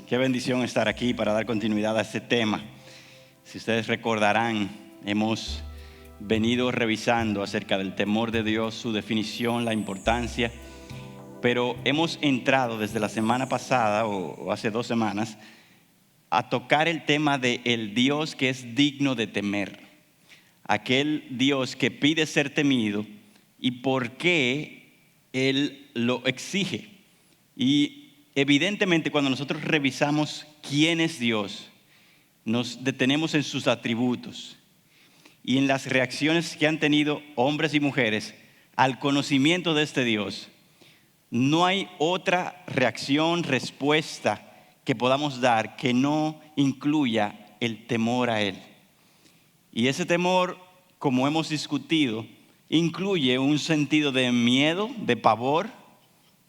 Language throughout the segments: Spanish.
qué bendición estar aquí para dar continuidad a este tema. Si ustedes recordarán, hemos venido revisando acerca del temor de Dios, su definición, la importancia, pero hemos entrado desde la semana pasada o hace 2 semanas a tocar el tema de el Dios que es digno de temer, aquel Dios que pide ser temido y por qué Él lo exige. Y evidentemente cuando nosotros revisamos quién es Dios, nos detenemos en sus atributos y en las reacciones que han tenido hombres y mujeres al conocimiento de este Dios. No hay otra reacción, respuesta que podamos dar que no incluya el temor a Él. Y ese temor, como hemos discutido, incluye un sentido de miedo, de pavor,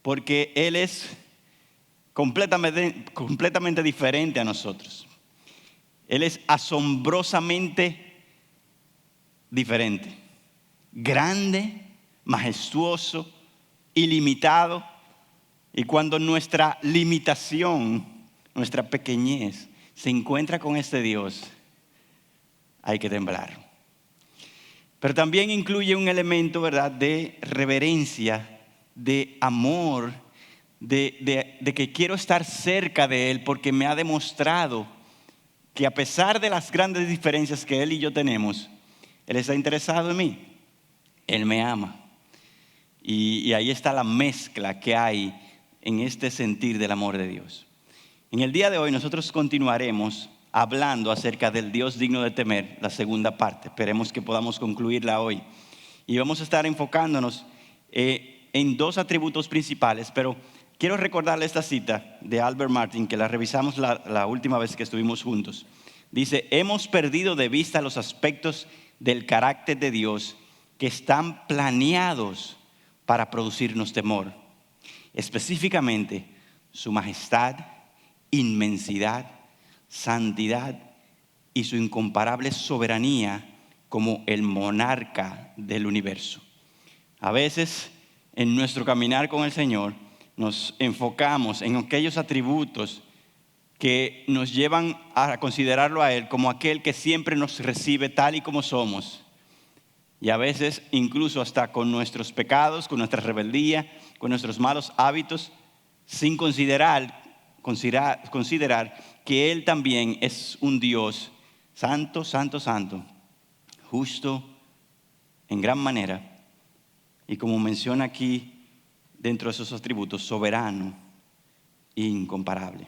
porque Él es completamente diferente a nosotros. Él es asombrosamente diferente, grande, majestuoso, ilimitado. Y cuando nuestra limitación, nuestra pequeñez se encuentra con este Dios, hay que temblar. Pero también incluye un elemento, ¿verdad?, de reverencia, de amor, de que quiero estar cerca de Él porque me ha demostrado que a pesar de las grandes diferencias que Él y yo tenemos, Él está interesado en mí, Él me ama. Y ahí está la mezcla que hay en este sentir del amor de Dios. En el día de hoy nosotros continuaremos hablando acerca del Dios digno de temer, la segunda parte. Esperemos que podamos concluirla hoy. Y vamos a estar enfocándonos en 2 atributos principales, pero quiero recordarle esta cita de Albert Martin, que la revisamos la última vez que estuvimos juntos. Dice: hemos perdido de vista los aspectos del carácter de Dios que están planeados para producirnos temor. Específicamente, su majestad, inmensidad, santidad y su incomparable soberanía como el monarca del universo. A veces, en nuestro caminar con el Señor, nos enfocamos en aquellos atributos que nos llevan a considerarlo a Él como aquel que siempre nos recibe tal y como somos. Y a veces, incluso hasta con nuestros pecados, con nuestra rebeldía, con nuestros malos hábitos, sin considerar que Él también es un Dios santo, santo, santo, justo en gran manera. Y como menciona aquí, dentro de esos atributos, soberano e incomparable.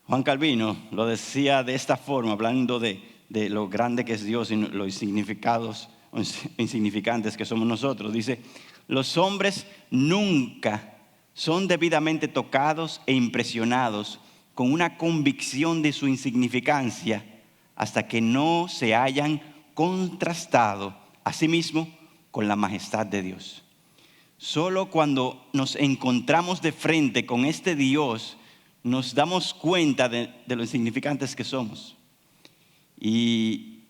Juan Calvino lo decía de esta forma, hablando de lo grande que es Dios y los insignificantes que somos nosotros. Dice: los hombres nunca son debidamente tocados e impresionados con una convicción de su insignificancia hasta que no se hayan contrastado a sí mismo con la majestad de Dios. Solo cuando nos encontramos de frente con este Dios nos damos cuenta de lo insignificantes que somos. Y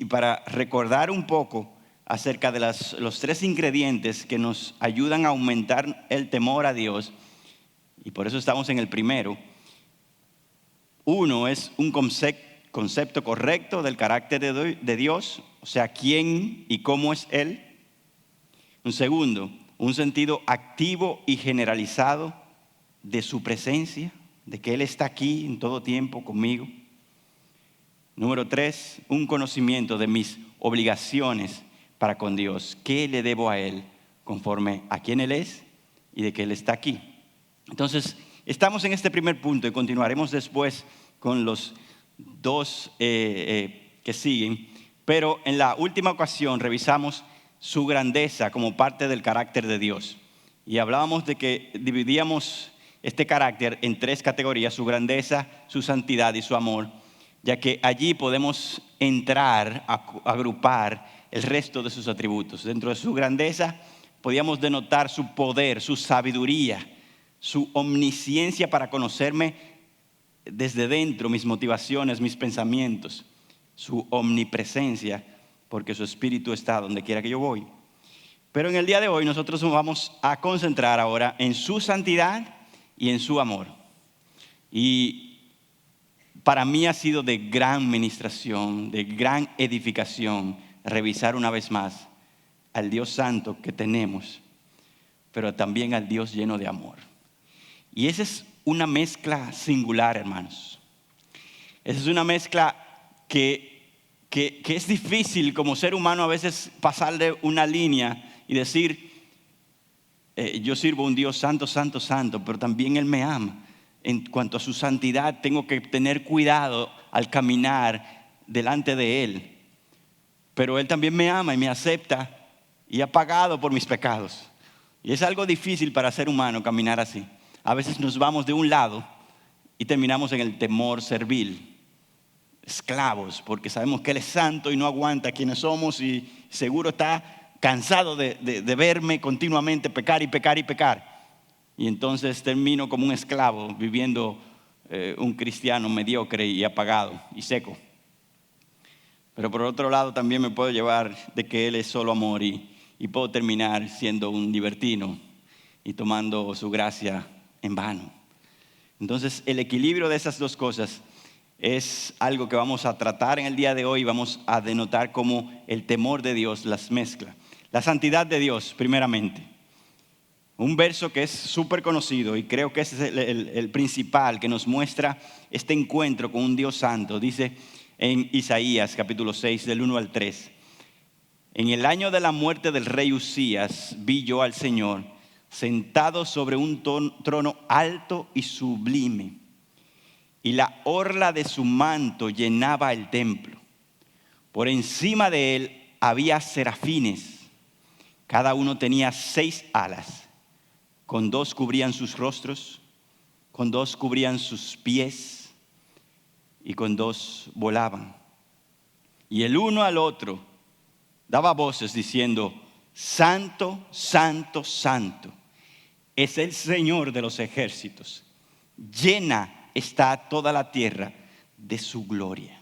para recordar un poco acerca de los 3 ingredientes que nos ayudan a aumentar el temor a Dios, y por eso estamos en el primero. Uno es un concepto correcto del carácter de Dios, o sea, quién y cómo es Él. Un segundo, un sentido activo y generalizado de su presencia, de que Él está aquí en todo tiempo conmigo. Número 3, un conocimiento de mis obligaciones para con Dios. ¿Qué le debo a Él conforme a quién Él es y de que Él está aquí? Entonces, estamos en este primer punto y continuaremos después con los 2 que siguen. Pero en la última ocasión revisamos su grandeza como parte del carácter de Dios. Y hablábamos de que dividíamos este carácter en 3 categorías: su grandeza, su santidad y su amor, ya que allí podemos entrar a agrupar el resto de sus atributos. Dentro de su grandeza podíamos denotar su poder, su sabiduría, su omnisciencia para conocerme desde dentro, mis motivaciones, mis pensamientos, su omnipresencia, porque su espíritu está donde quiera que yo voy. Pero en el día de hoy nosotros nos vamos a concentrar ahora en su santidad y en su amor. Y para mí ha sido de gran ministración, de gran edificación, revisar una vez más al Dios santo que tenemos, pero también al Dios lleno de amor. Y esa es una mezcla singular, hermanos. Esa es una mezcla que es difícil como ser humano a veces pasarle una línea y decir, yo sirvo a un Dios santo, santo, santo, pero también Él me ama. En cuanto a su santidad, tengo que tener cuidado al caminar delante de Él. Pero Él también me ama y me acepta y ha pagado por mis pecados. Y es algo difícil para ser humano caminar así. A veces nos vamos de un lado y terminamos en el temor servil, esclavos, porque sabemos que Él es santo y no aguanta quienes somos y seguro está cansado de verme continuamente pecar y pecar y pecar. Y entonces termino como un esclavo viviendo un cristiano mediocre y apagado y seco. Pero por otro lado también me puedo llevar de que Él es solo amor y puedo terminar siendo un libertino y tomando su gracia en vano. Entonces el equilibrio de esas dos cosas es algo que vamos a tratar en el día de hoy. Vamos a denotar cómo el temor de Dios las mezcla. La santidad de Dios, primeramente. Un verso que es súper conocido y creo que ese es el principal que nos muestra este encuentro con un Dios santo. Dice en Isaías capítulo 6 del 1 al 3. En el año de la muerte del rey Usías vi yo al Señor sentado sobre un trono alto y sublime, y la orla de su manto llenaba el templo. Por encima de él había serafines, cada uno tenía 6 alas, con 2 cubrían sus rostros, con 2 cubrían sus pies, y con 2 volaban. Y el uno al otro daba voces diciendo: Santo, santo, santo es el Señor de los ejércitos. Llena está toda la tierra de su gloria.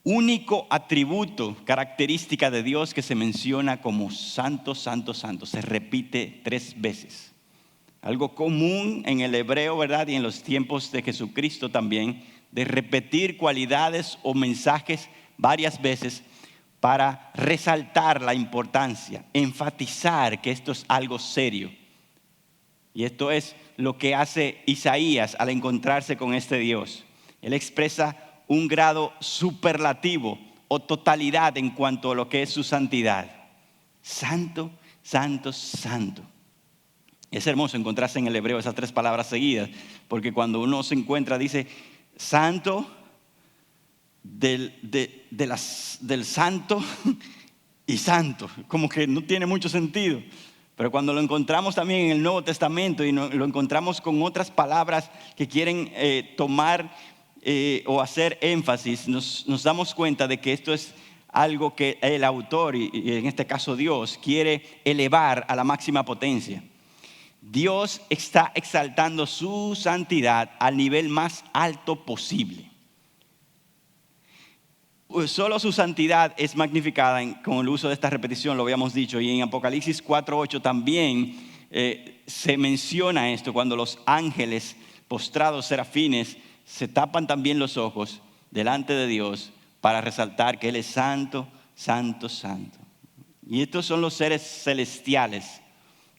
Único atributo, característica de Dios que se menciona como santo, santo, santo. Se repite 3 veces. Algo común en el hebreo, ¿verdad? Y en los tiempos de Jesucristo también, de repetir cualidades o mensajes varias veces para resaltar la importancia, enfatizar que esto es algo serio. Y esto es lo que hace Isaías al encontrarse con este Dios. Él expresa un grado superlativo o totalidad en cuanto a lo que es su santidad. Santo, santo, santo. Es hermoso encontrarse en el hebreo esas 3 palabras seguidas, porque cuando uno se encuentra dice santo del santo y santo, como que no tiene mucho sentido. Pero cuando lo encontramos también en el Nuevo Testamento y lo encontramos con otras palabras que quieren tomar o hacer énfasis, nos damos cuenta de que esto es algo que el autor, y en este caso Dios, quiere elevar a la máxima potencia. Dios está exaltando su santidad al nivel más alto posible. Solo su santidad es magnificada con el uso de esta repetición, lo habíamos dicho, y en Apocalipsis 4:8 también se menciona esto, cuando los ángeles postrados, serafines, se tapan también los ojos delante de Dios para resaltar que Él es santo, santo, santo. Y estos son los seres celestiales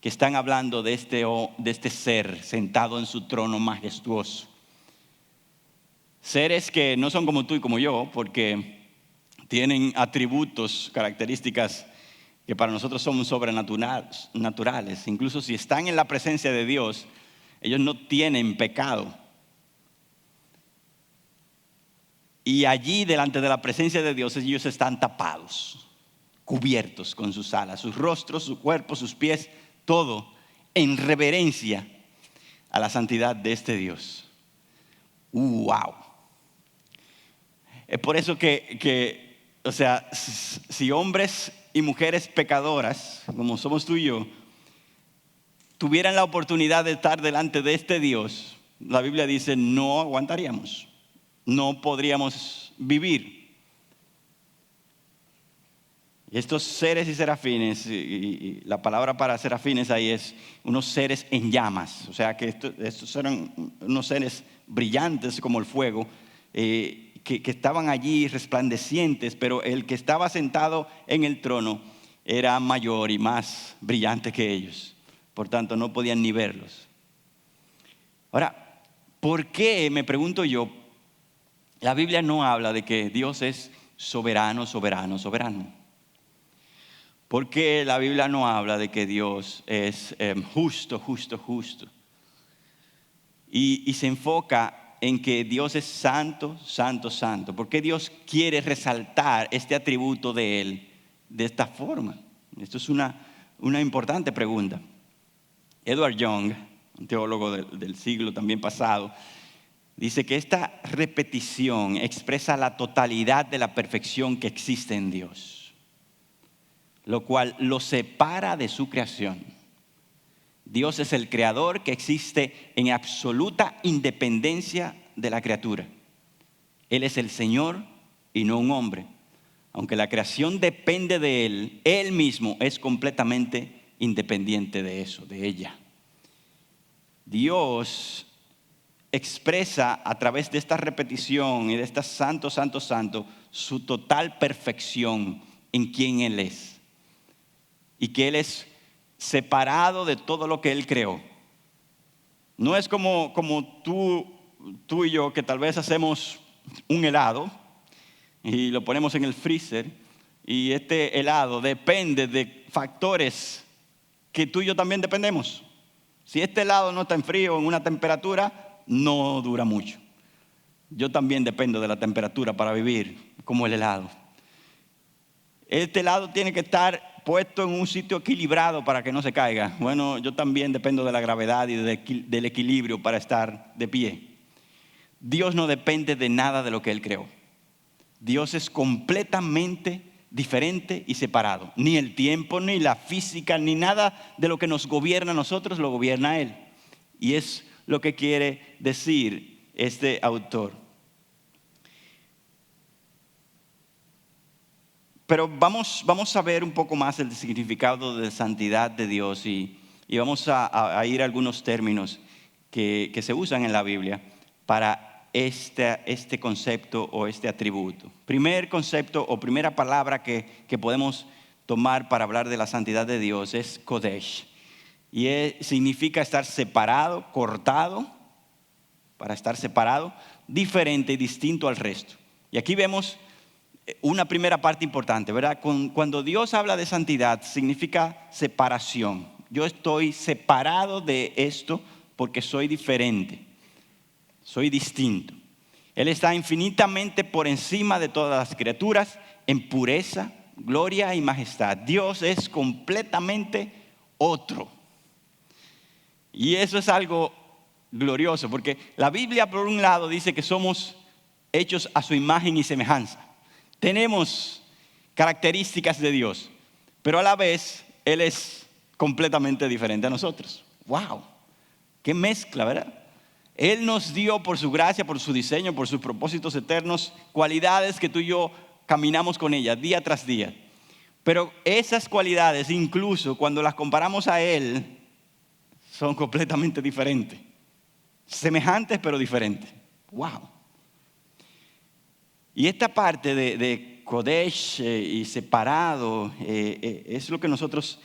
que están hablando de este ser sentado en su trono majestuoso. Seres que no son como tú y como yo, porque tienen atributos, características que para nosotros son sobrenaturales. Incluso si están en la presencia de Dios, ellos no tienen pecado. Y allí, delante de la presencia de Dios, ellos están tapados, cubiertos con sus alas, sus rostros, su cuerpo, sus pies, todo en reverencia a la santidad de este Dios. ¡Wow! Es por eso o sea, si hombres y mujeres pecadoras, como somos tú y yo, tuvieran la oportunidad de estar delante de este Dios, la Biblia dice, no aguantaríamos, no podríamos vivir. Estos seres y serafines, y la palabra para serafines ahí es unos seres en llamas. O sea que estos eran unos seres brillantes como el fuego, que estaban allí resplandecientes, pero el que estaba sentado en el trono era mayor y más brillante que ellos. Por tanto, no podían ni verlos. Ahora, ¿por qué, me pregunto yo, la Biblia no habla de que Dios es soberano, soberano, soberano? ¿Por qué la Biblia no habla de que Dios es justo, justo, justo? Y se enfoca en que Dios es santo, santo, santo. ¿Por qué Dios quiere resaltar este atributo de Él de esta forma? Esto es una importante pregunta. Edward Young, un teólogo del siglo también pasado, dice que esta repetición expresa la totalidad de la perfección que existe en Dios, lo cual lo separa de su creación. Dios es el creador que existe en absoluta independencia de la criatura. Él es el Señor y no un hombre. Aunque la creación depende de Él, Él mismo es completamente independiente de eso, de ella. Dios expresa a través de esta repetición y de esta santo, santo, santo, su total perfección en quien Él es. Y que Él es separado de todo lo que Él creó. No es como tú y yo, que tal vez hacemos un helado y lo ponemos en el freezer, y este helado depende de factores que tú y yo también dependemos. Si este helado no está en frío, en una temperatura, no dura mucho. Yo también dependo de la temperatura para vivir, como el helado. Este helado tiene que estar puesto en un sitio equilibrado para que no se caiga. Bueno, yo también dependo de la gravedad y del equilibrio para estar de pie. Dios no depende de nada de lo que Él creó. Dios es completamente diferente y separado. Ni el tiempo, ni la física, ni nada de lo que nos gobierna a nosotros lo gobierna Él. Y es lo que quiere decir este autor. Pero vamos a ver un poco más el significado de santidad de Dios y vamos a ir a algunos términos que se usan en la Biblia para este concepto o este atributo. Primer concepto o primera palabra que podemos tomar para hablar de la santidad de Dios es Kodesh. Y significa estar separado, cortado, para estar separado, diferente y distinto al resto. Y aquí vemos una primera parte importante, ¿verdad? Cuando Dios habla de santidad, significa separación. Yo estoy separado de esto porque soy diferente, soy distinto. Él está infinitamente por encima de todas las criaturas en pureza, gloria y majestad. Dios es completamente otro. Y eso es algo glorioso, porque la Biblia, por un lado, dice que somos hechos a su imagen y semejanza. Tenemos características de Dios, pero a la vez Él es completamente diferente a nosotros. ¡Wow! ¡Qué mezcla!, ¿verdad? Él nos dio por su gracia, por su diseño, por sus propósitos eternos, cualidades que tú y yo caminamos con ellas día tras día. Pero esas cualidades, incluso cuando las comparamos a Él, son completamente diferentes. Semejantes pero diferentes. ¡Wow! Y esta parte de Kodesh y separado es lo que nosotros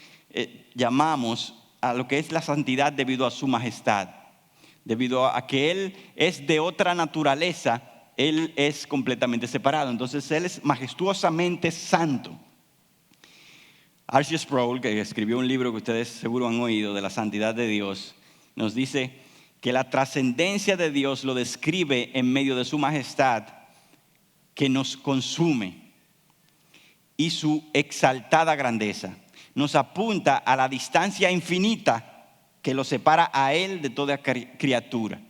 llamamos a lo que es la santidad debido a su majestad. Debido a que Él es de otra naturaleza, Él es completamente separado. Entonces Él es majestuosamente santo. R.C. Sproul, que escribió un libro que ustedes seguro han oído, de la santidad de Dios, nos dice que la trascendencia de Dios lo describe en medio de su majestad, que nos consume, y su exaltada grandeza nos apunta a la distancia infinita que lo separa a Él de toda criatura.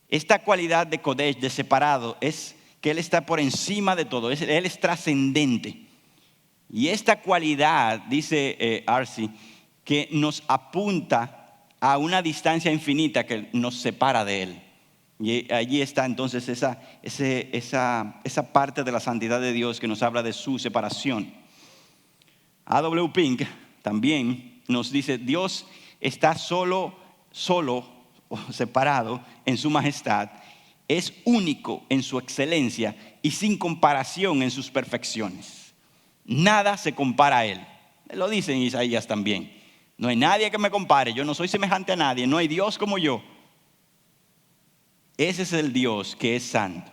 Esta cualidad de Kodesh, de separado, es que Él está por encima de todo. Él es trascendente. Y esta cualidad, dice R.C., que nos apunta a una distancia infinita que nos separa de Él. Y allí está entonces esa parte de la santidad de Dios que nos habla de su separación. A.W. Pink también nos dice, Dios está solo o separado en su majestad, es único en su excelencia y sin comparación en sus perfecciones. Nada se compara a Él. Lo dice en Isaías también. No hay nadie que me compare, yo no soy semejante a nadie, no hay Dios como yo. Ese es el Dios que es santo.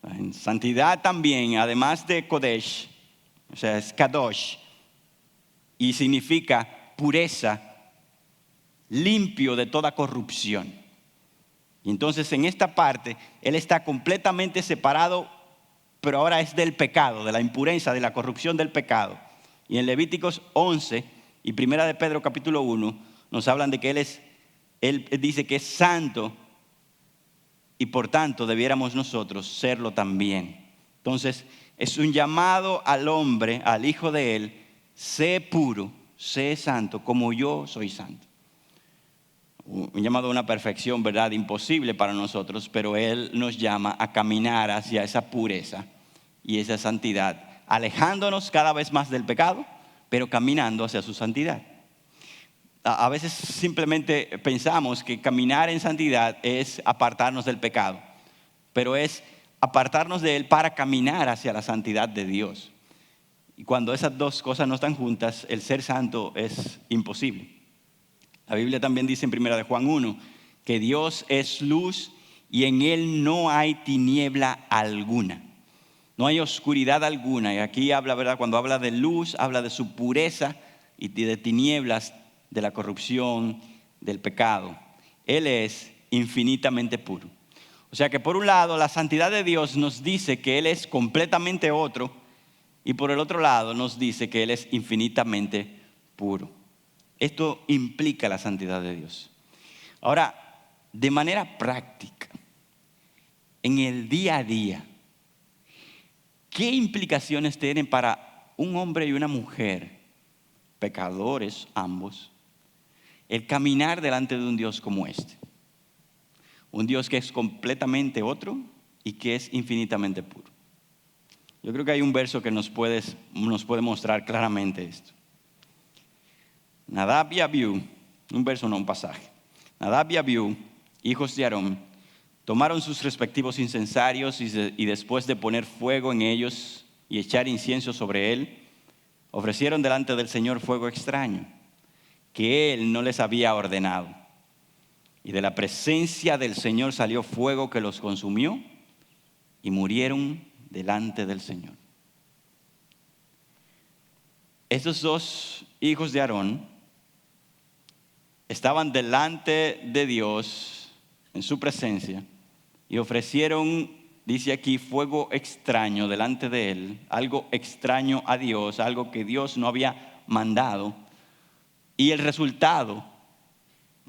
En santidad también, además de Kodesh, o sea, es Kadosh, y significa pureza, limpio de toda corrupción. Y entonces en esta parte, Él está completamente separado, pero ahora es del pecado, de la impureza, de la corrupción del pecado. Y en Levíticos 11 y Primera de Pedro capítulo 1 nos hablan de que Él dice que es santo y por tanto debiéramos nosotros serlo también. Entonces es un llamado al hombre, al hijo de Él, sé puro, sé santo como yo soy santo. Un llamado a una perfección, ¿verdad? Imposible para nosotros, pero Él nos llama a caminar hacia esa pureza y esa santidad, alejándonos cada vez más del pecado, pero caminando hacia su santidad. A veces simplemente pensamos que caminar en santidad es apartarnos del pecado, pero es apartarnos de Él para caminar hacia la santidad de Dios. Y cuando esas dos cosas no están juntas, el ser santo es imposible. La Biblia también dice en 1 de Juan 1 que Dios es luz y en Él no hay tiniebla alguna. No hay oscuridad alguna. Y aquí habla, ¿verdad? Cuando habla de luz, habla de su pureza y de tinieblas, de la corrupción, del pecado. Él es infinitamente puro. O sea que por un lado la santidad de Dios nos dice que Él es completamente otro y por el otro lado nos dice que Él es infinitamente puro. Esto implica la santidad de Dios. Ahora, de manera práctica, en el día a día, ¿qué implicaciones tienen para un hombre y una mujer, pecadores ambos, el caminar delante de un Dios como este? Un Dios que es completamente otro y que es infinitamente puro. Yo creo que hay un verso que nos puede mostrar claramente esto. Nadab y Abiú, un verso no un pasaje. Nadab y Abiú, hijos de Aarón, tomaron sus respectivos incensarios y después de poner fuego en ellos y echar incienso sobre él, ofrecieron delante del Señor fuego extraño, que Él no les había ordenado. Y de la presencia del Señor salió fuego que los consumió y murieron delante del Señor. Estos dos hijos de Aarón estaban delante de Dios en su presencia y ofrecieron, dice aquí, fuego extraño delante de Él, algo extraño a Dios, algo que Dios no había mandado. Y el resultado,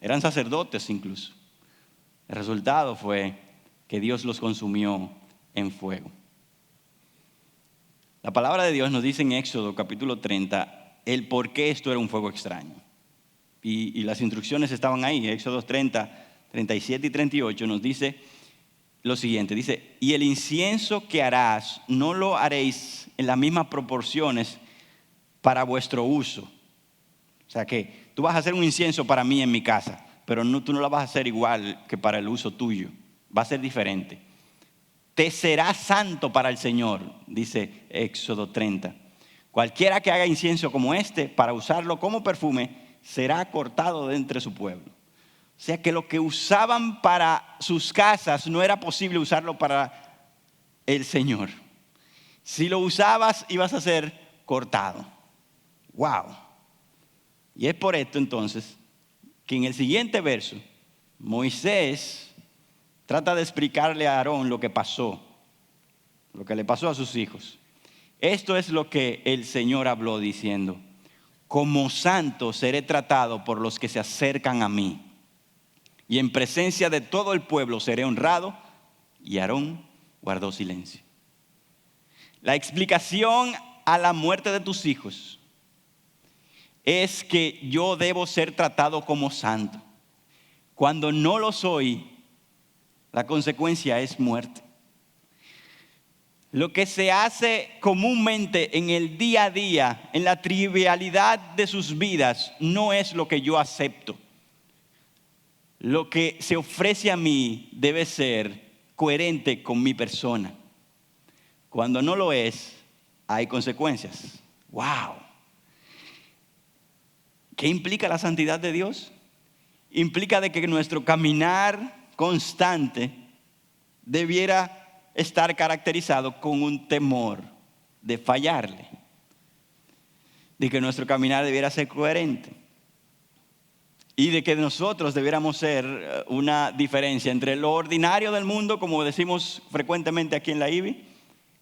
eran sacerdotes incluso, el resultado fue que Dios los consumió en fuego. La palabra de Dios nos dice en Éxodo capítulo 30 el por qué esto era un fuego extraño. Y las instrucciones estaban ahí. Éxodo 30, 37 y 38 nos dice lo siguiente. Dice, y el incienso que harás no lo haréis en las mismas proporciones para vuestro uso. O sea que tú vas a hacer un incienso para mí en mi casa, pero tú no lo vas a hacer igual que para el uso tuyo. Va a ser diferente. Te será santo para el Señor, dice Éxodo 30. Cualquiera que haga incienso como este para usarlo como perfume será cortado de entre su pueblo. O sea que lo que usaban para sus casas no era posible usarlo para el Señor. Si lo usabas ibas a ser cortado. ¡Wow! Y es por esto entonces que en el siguiente verso Moisés trata de explicarle a Aarón lo que pasó, lo que le pasó a sus hijos. Esto es lo que el Señor habló diciendo: como santo seré tratado por los que se acercan a mí, y en presencia de todo el pueblo seré honrado. Y Aarón guardó silencio. La explicación a la muerte de tus hijos es que yo debo ser tratado como santo. Cuando no lo soy, la consecuencia es muerte. Lo que se hace comúnmente en el día a día, en la trivialidad de sus vidas, no es lo que yo acepto. Lo que se ofrece a mí debe ser coherente con mi persona. Cuando no lo es, hay consecuencias. ¡Wow! ¿Qué implica la santidad de Dios? Implica de que nuestro caminar constante debiera estar caracterizado con un temor de fallarle, de que nuestro caminar debiera ser coherente y de que nosotros debiéramos ser una diferencia entre lo ordinario del mundo, como decimos frecuentemente aquí en la IBI,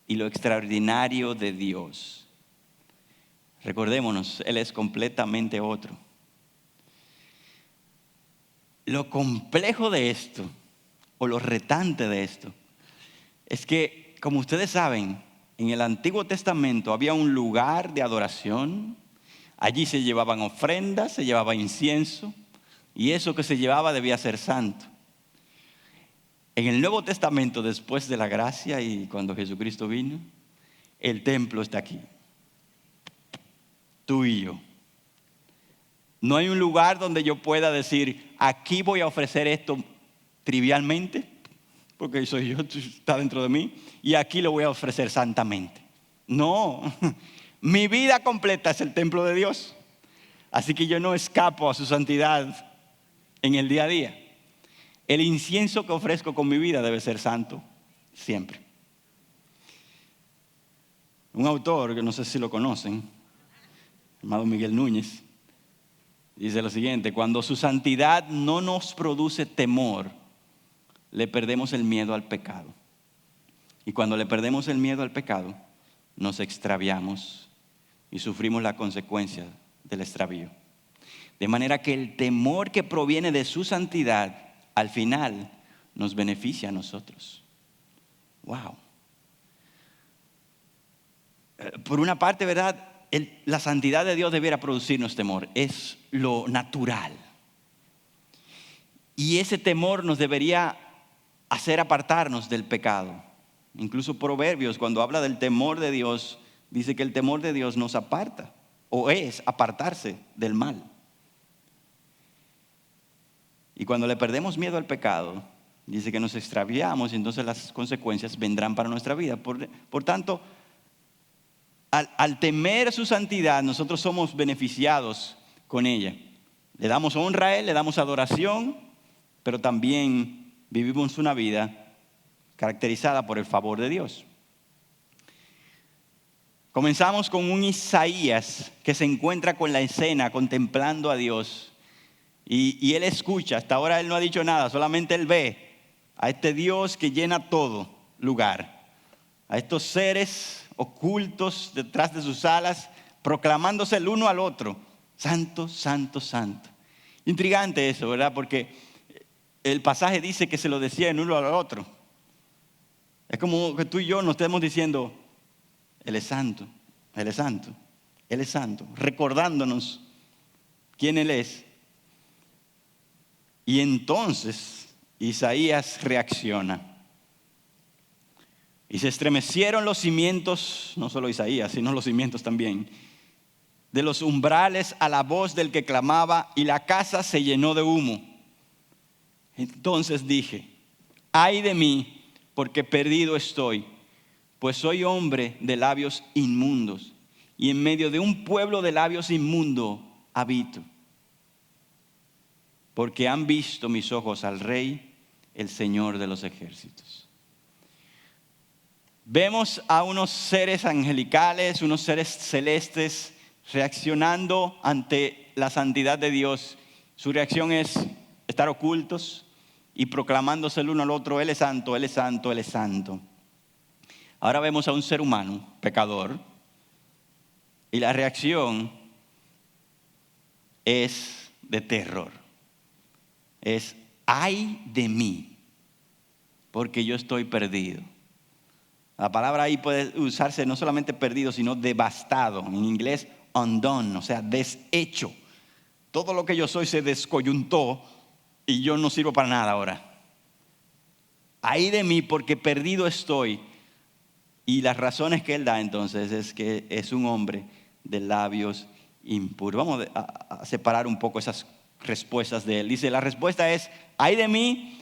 y lo extraordinario de Dios. Recordémonos, Él es completamente otro. Lo complejo de esto, o lo retante de esto, es que, como ustedes saben, en el Antiguo Testamento había un lugar de adoración. Allí se llevaban ofrendas, se llevaba incienso, y eso que se llevaba debía ser santo. En el Nuevo Testamento, después de la gracia y cuando Jesucristo vino, el templo está aquí, tú y yo. No hay un lugar donde yo pueda decir, aquí voy a ofrecer esto trivialmente, porque soy yo, está dentro de mí, y aquí lo voy a ofrecer santamente. No, mi vida completa es el templo de Dios, así que yo no escapo a su santidad en el día a día. El incienso que ofrezco con mi vida debe ser santo, siempre. Un autor, que no sé si lo conocen, llamado Miguel Núñez, dice lo siguiente: cuando su santidad no nos produce temor, le perdemos el miedo al pecado. Y cuando le perdemos el miedo al pecado, nos extraviamos y sufrimos la consecuencia del extravío. De manera que el temor que proviene de su santidad, al final, nos beneficia a nosotros. ¡Wow! Por una parte, ¿verdad? La santidad de Dios debiera producirnos temor. Es lo natural. Y ese temor nos debería hacer apartarnos del pecado. Incluso Proverbios, cuando habla del temor de Dios, dice que el temor de Dios nos aparta, o es apartarse del mal. Y cuando le perdemos miedo al pecado, dice que nos extraviamos y entonces las consecuencias vendrán para nuestra vida. Por tanto, al temer su santidad, nosotros somos beneficiados con ella. Le damos honra a Él, le damos adoración, pero también vivimos una vida caracterizada por el favor de Dios. Comenzamos con un Isaías que se encuentra con la escena contemplando a Dios y él escucha. Hasta ahora él no ha dicho nada, solamente él ve a este Dios que llena todo lugar, a estos seres ocultos detrás de sus alas, proclamándose el uno al otro: santo, santo, santo. Intrigante eso, ¿verdad? Porque el pasaje dice que se lo decía el uno al otro. Es como que tú y yo nos estemos diciendo: Él es santo, Él es santo, Él es santo, recordándonos quién Él es. Y entonces Isaías reacciona. Y se estremecieron los cimientos, no solo Isaías, sino los cimientos también, de los umbrales a la voz del que clamaba, y la casa se llenó de humo. Entonces dije: ay de mí, porque perdido estoy, pues soy hombre de labios inmundos, y en medio de un pueblo de labios inmundos habito. Porque han visto mis ojos al Rey, el Señor de los ejércitos. Vemos a unos seres angelicales, unos seres celestes reaccionando ante la santidad de Dios. Su reacción es estar ocultos y proclamándose el uno al otro: Él es santo, Él es santo, Él es santo. Ahora vemos a un ser humano, pecador, y la reacción es de terror. Es: ay de mí, porque yo estoy perdido. La palabra ahí puede usarse no solamente perdido, sino devastado. En inglés, undone, o sea, deshecho. Todo lo que yo soy se descoyuntó y yo no sirvo para nada ahora. Ay de mí, porque perdido estoy. Y las razones que él da entonces es que es un hombre de labios impuros. Vamos a separar un poco esas respuestas de él. Dice, la respuesta es, ay de mí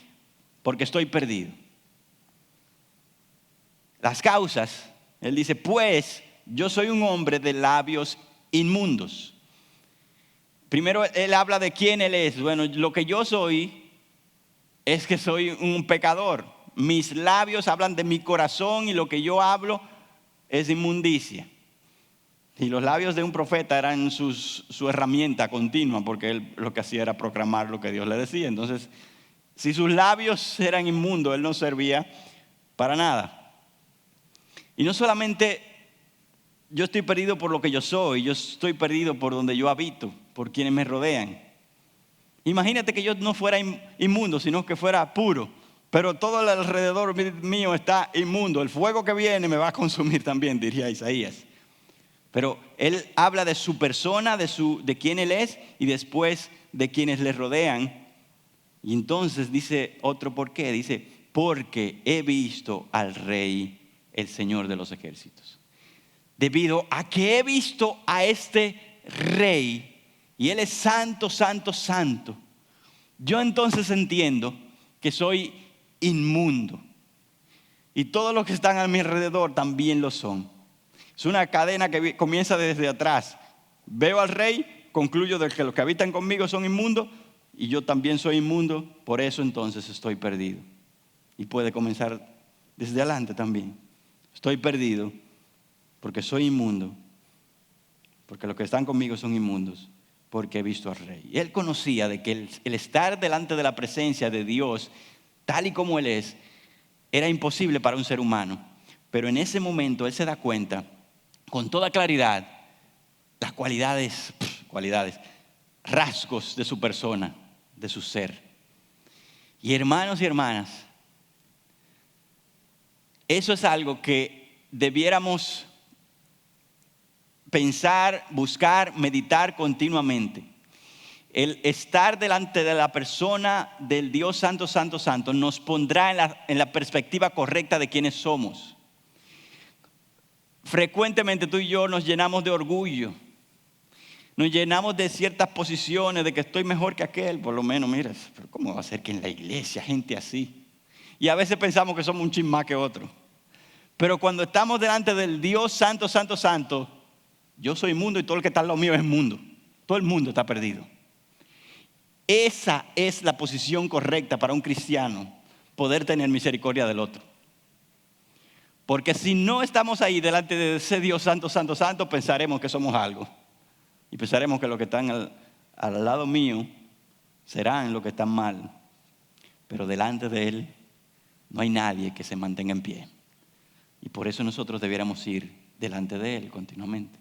porque estoy perdido. Las causas, él dice, pues yo soy un hombre de labios inmundos. Primero él habla de quién él es. Bueno, lo que yo soy es que soy un pecador. Mis labios hablan de mi corazón y lo que yo hablo es inmundicia. Y los labios de un profeta eran su herramienta continua, porque él lo que hacía era proclamar lo que Dios le decía. Entonces, si sus labios eran inmundos, él no servía para nada. Y no solamente yo estoy perdido por lo que yo soy, yo estoy perdido por donde yo habito, por quienes me rodean. Imagínate que yo no fuera inmundo, sino que fuera puro, pero todo alrededor mío está inmundo. El fuego que viene me va a consumir también, diría Isaías. Pero él habla de su persona, de quién él es y después de quienes le rodean. Y entonces dice otro por qué, dice, porque he visto al Rey, el Señor de los ejércitos. Debido a que he visto a este Rey, y Él es santo, santo, santo, yo entonces entiendo que soy inmundo. Y todos los que están a mi alrededor también lo son. Es una cadena que comienza desde atrás. Veo al Rey, concluyo de que los que habitan conmigo son inmundos, y yo también soy inmundo, por eso entonces estoy perdido. Y puede comenzar desde adelante también. Estoy perdido porque soy inmundo, porque los que están conmigo son inmundos, porque he visto al Rey. Él conocía de que el estar delante de la presencia de Dios, tal y como Él es, era imposible para un ser humano. Pero en ese momento Él se da cuenta, con toda claridad, las cualidades, rasgos de su persona, de su ser. Y hermanos y hermanas, eso es algo que debiéramos pensar, buscar, meditar continuamente. El estar delante de la persona del Dios Santo, Santo, Santo nos pondrá en la perspectiva correcta de quiénes somos. Frecuentemente tú y yo nos llenamos de orgullo, nos llenamos de ciertas posiciones, de que estoy mejor que aquel, por lo menos, mira, pero ¿cómo va a ser que en la iglesia gente así? Y a veces pensamos que somos un chin más que otro. Pero cuando estamos delante del Dios Santo, Santo, Santo, yo soy inmundo y todo el que está al lado mío es inmundo. Todo el mundo está perdido. Esa es la posición correcta para un cristiano, poder tener misericordia del otro. Porque si no estamos ahí delante de ese Dios Santo, Santo, Santo, pensaremos que somos algo. Y pensaremos que los que están al lado mío serán los que están mal. Pero delante de Él no hay nadie que se mantenga en pie. Y por eso nosotros debiéramos ir delante de Él continuamente.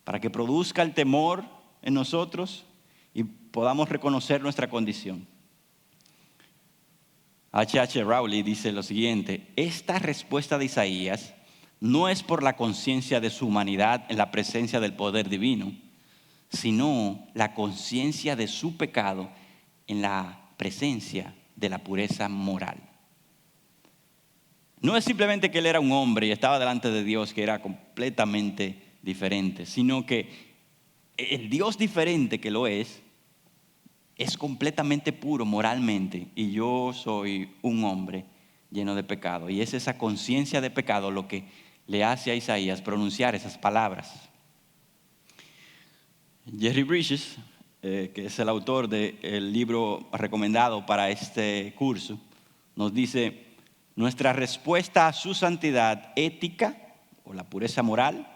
Para que produzca el temor en nosotros y podamos reconocer nuestra condición. H.H. Rowley dice lo siguiente: esta respuesta de Isaías no es por la conciencia de su humanidad en la presencia del poder divino, sino la conciencia de su pecado en la presencia de la pureza moral. No es simplemente que él era un hombre y estaba delante de Dios, que era completamente diferente, sino que el Dios diferente que lo es completamente puro moralmente, y yo soy un hombre lleno de pecado. Y es esa conciencia de pecado lo que le hace a Isaías pronunciar esas palabras. Jerry Bridges, que es el autor del libro recomendado para este curso, nos dice: nuestra respuesta a su santidad ética o la pureza moral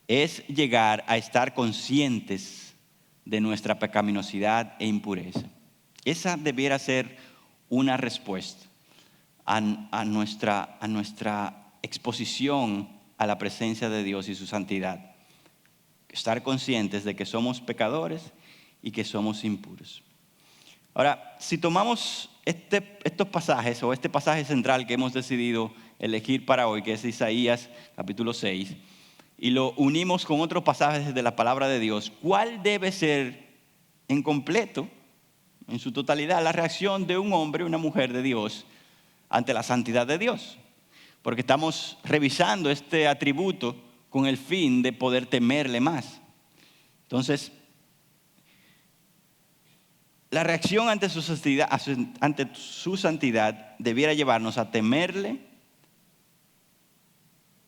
es llegar a estar conscientes de nuestra pecaminosidad e impureza. Esa debiera ser una respuesta a nuestra exposición a la presencia de Dios y su santidad. Estar conscientes de que somos pecadores y que somos impuros. Ahora, si tomamos estos pasajes o este pasaje central que hemos decidido elegir para hoy, que es Isaías capítulo 6, y lo unimos con otros pasajes de la palabra de Dios, ¿cuál debe ser en completo, en su totalidad, la reacción de un hombre o una mujer de Dios ante la santidad de Dios? porque estamos revisando este atributo con el fin de poder temerle más. Entonces, la reacción ante su santidad debiera llevarnos a temerle,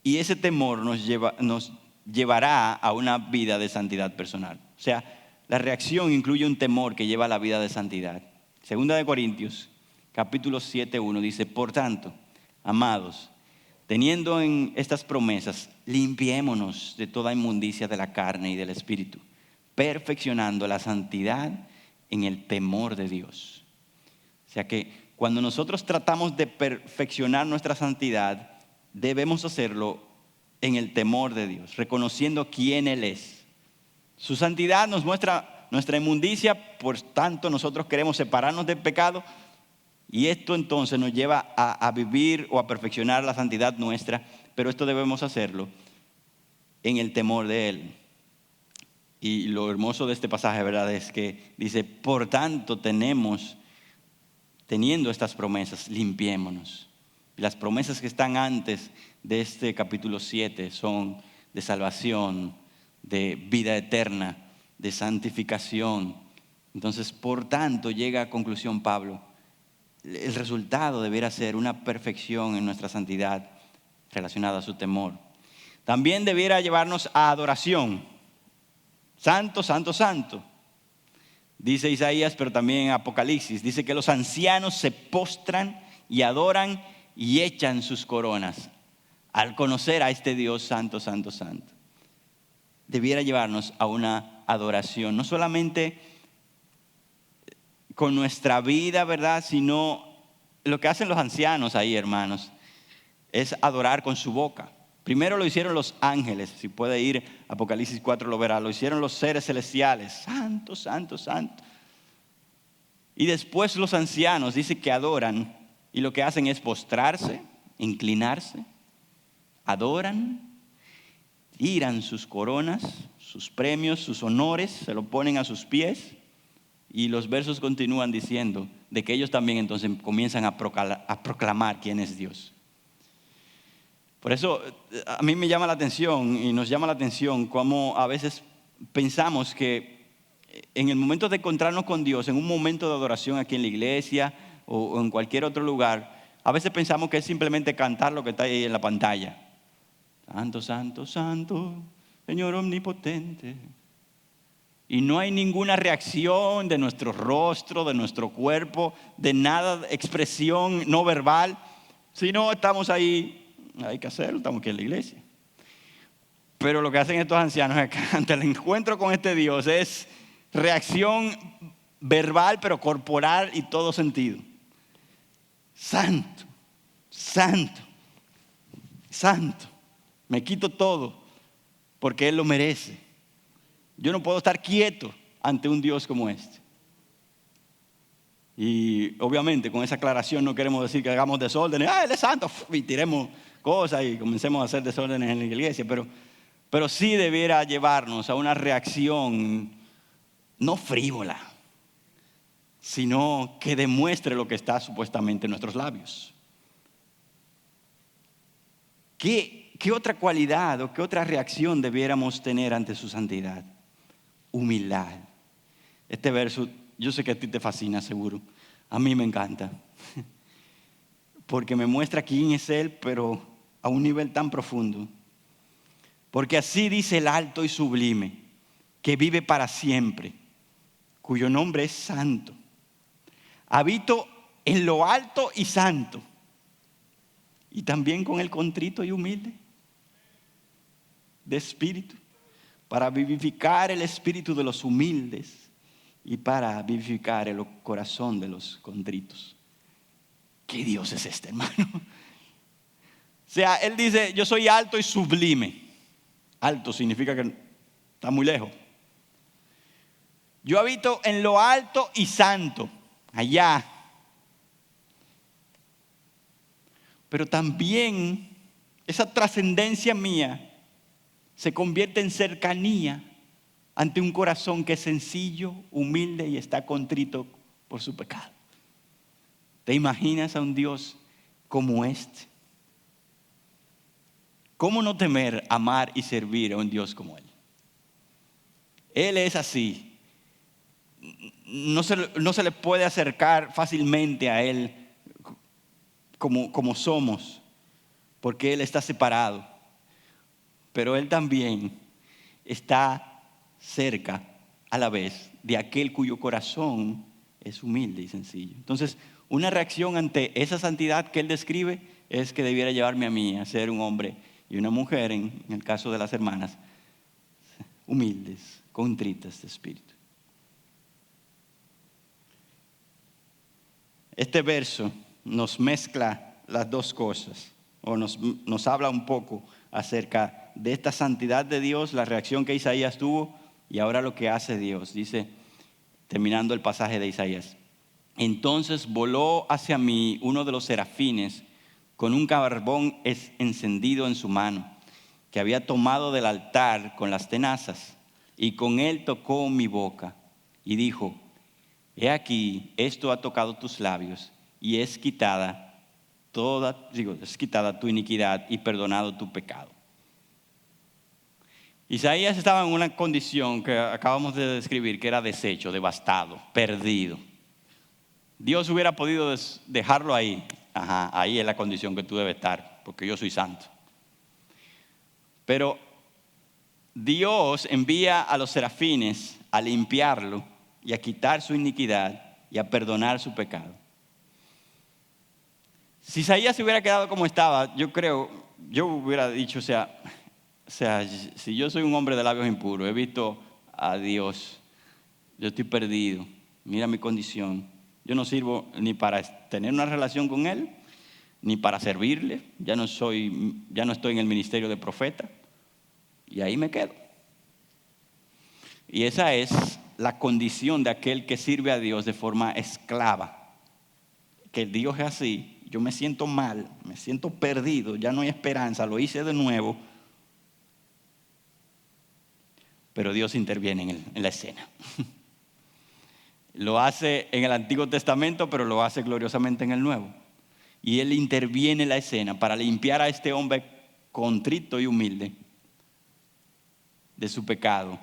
y ese temor nos llevará a una vida de santidad personal. O sea, la reacción incluye un temor que lleva a la vida de santidad. Segunda de Corintios, capítulo 7:1 dice: por tanto, amados, teniendo en estas promesas, limpiémonos de toda inmundicia de la carne y del espíritu, perfeccionando la santidad en el temor de Dios. O sea que cuando nosotros tratamos de perfeccionar nuestra santidad, debemos hacerlo en el temor de Dios, reconociendo quién Él es. Su santidad nos muestra nuestra inmundicia, por tanto nosotros queremos separarnos del pecado, y esto entonces nos lleva a vivir o a perfeccionar la santidad nuestra, pero esto debemos hacerlo en el temor de Él. Y lo hermoso de este pasaje, ¿verdad?, es que dice: por tanto teniendo estas promesas, limpiémonos. Y las promesas que están antes de este capítulo 7 son de salvación, de vida eterna, de santificación. Entonces, por tanto, llega a conclusión Pablo: el resultado debiera ser una perfección en nuestra santidad relacionada a su temor. También debiera llevarnos a adoración. Santo, santo, santo. Dice Isaías, pero también Apocalipsis, dice que los ancianos se postran y adoran y echan sus coronas al conocer a este Dios santo, santo, santo. Debiera llevarnos a una adoración, no solamente con nuestra vida, ¿verdad?, sino lo que hacen los ancianos ahí, hermanos, es adorar con su boca. Primero lo hicieron los ángeles, si puede ir a Apocalipsis 4 lo verá, lo hicieron los seres celestiales, santo, santo, santo. Y después los ancianos dice que adoran, y lo que hacen es postrarse, inclinarse, adoran, tiran sus coronas, sus premios, sus honores, se lo ponen a sus pies, y los versos continúan diciendo de que ellos también entonces comienzan a proclamar quién es Dios. Por eso a mí me llama la atención y nos llama la atención cómo a veces pensamos que en el momento de encontrarnos con Dios, en un momento de adoración aquí en la iglesia o en cualquier otro lugar, a veces pensamos que es simplemente cantar lo que está ahí en la pantalla. Santo, santo, santo, Señor omnipotente. Y no hay ninguna reacción de nuestro rostro, de nuestro cuerpo, de nada, expresión no verbal, sino estamos ahí. Hay que hacerlo, estamos aquí en la iglesia. Pero lo que hacen estos ancianos es que ante el encuentro con este Dios es reacción verbal, pero corporal y todo sentido. Santo, santo, santo. Me quito todo porque Él lo merece. Yo no puedo estar quieto ante un Dios como este. Y obviamente con esa aclaración no queremos decir que hagamos desórdenes. Él es santo, y tiremos cosas y comencemos a hacer desórdenes en la iglesia, pero sí debiera llevarnos a una reacción no frívola, sino que demuestre lo que está supuestamente en nuestros labios. ¿Qué otra cualidad o qué otra reacción debiéramos tener ante su santidad? Humildad. Este verso, yo sé que a ti te fascina seguro, a mí me encanta. Porque me muestra quién es Él, pero a un nivel tan profundo. Porque así dice el alto y sublime, que vive para siempre, cuyo nombre es santo. Habito en lo alto y santo, y también con el contrito y humilde de espíritu, para vivificar el espíritu de los humildes y para vivificar el corazón de los contritos. ¿Qué Dios es este, hermano? O sea, Él dice: yo soy alto y sublime. Alto significa que está muy lejos. Yo habito en lo alto y santo, allá. Pero también esa trascendencia mía se convierte en cercanía ante un corazón que es sencillo, humilde y está contrito por su pecado. ¿Te imaginas a un Dios como este? ¿cómo no temer, amar y servir a un Dios como Él? Él es así. No se le puede acercar fácilmente a Él como somos, porque Él está separado. Pero Él también está cerca a la vez de aquel cuyo corazón es humilde y sencillo. Entonces, una reacción ante esa santidad que Él describe es que debiera llevarme a mí a ser un hombre y una mujer, en el caso de las hermanas, humildes, contritas de espíritu. Este verso nos mezcla las dos cosas, o nos habla un poco acerca de esta santidad de Dios, la reacción que Isaías tuvo, y ahora lo que hace Dios. Dice, terminando el pasaje de Isaías: entonces voló hacia mí uno de los serafines con un carbón encendido en su mano, que había tomado del altar con las tenazas, y con él tocó mi boca y dijo: he aquí, esto ha tocado tus labios, y es quitada tu iniquidad y perdonado tu pecado. Isaías estaba en una condición que acabamos de describir, que era deshecho, devastado, perdido. Dios hubiera podido dejarlo ahí. Ahí es la condición que tú debes estar, porque yo soy santo. Pero Dios envía a los serafines a limpiarlo y a quitar su iniquidad y a perdonar su pecado. Si Isaías se hubiera quedado como estaba, yo hubiera dicho, o sea, si yo soy un hombre de labios impuros, he visto a Dios, yo estoy perdido, mira mi condición, yo no sirvo ni para tener una relación con Él, ni para servirle, ya no estoy en el ministerio de profeta, y ahí me quedo. Y esa es la condición de aquel que sirve a Dios de forma esclava, que Dios es así. Yo me siento mal, me siento perdido, ya no hay esperanza, lo hice de nuevo. Pero Dios interviene en la escena. Lo hace en el Antiguo Testamento, pero lo hace gloriosamente en el Nuevo. Y Él interviene en la escena para limpiar a este hombre contrito y humilde de su pecado,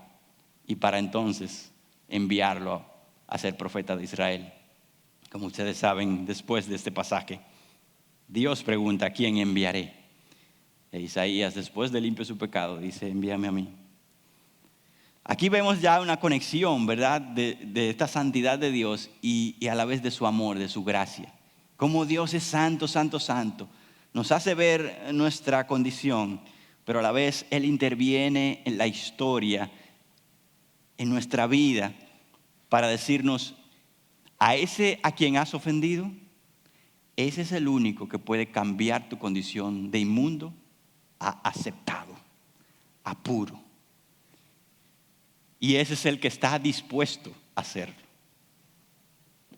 y para entonces enviarlo a ser profeta de Israel. Como ustedes saben, después de este pasaje, Dios pregunta: ¿a quién enviaré? E Isaías, después de limpio su pecado, dice: envíame a mí. Aquí vemos ya una conexión, ¿verdad?, de esta santidad de Dios y a la vez de su amor, de su gracia. Como Dios es santo, santo, santo. Nos hace ver nuestra condición, pero a la vez Él interviene en la historia, en nuestra vida, para decirnos: a ese a quien has ofendido, ese es el único que puede cambiar tu condición de inmundo a aceptado, a puro. Y ese es el que está dispuesto a hacerlo.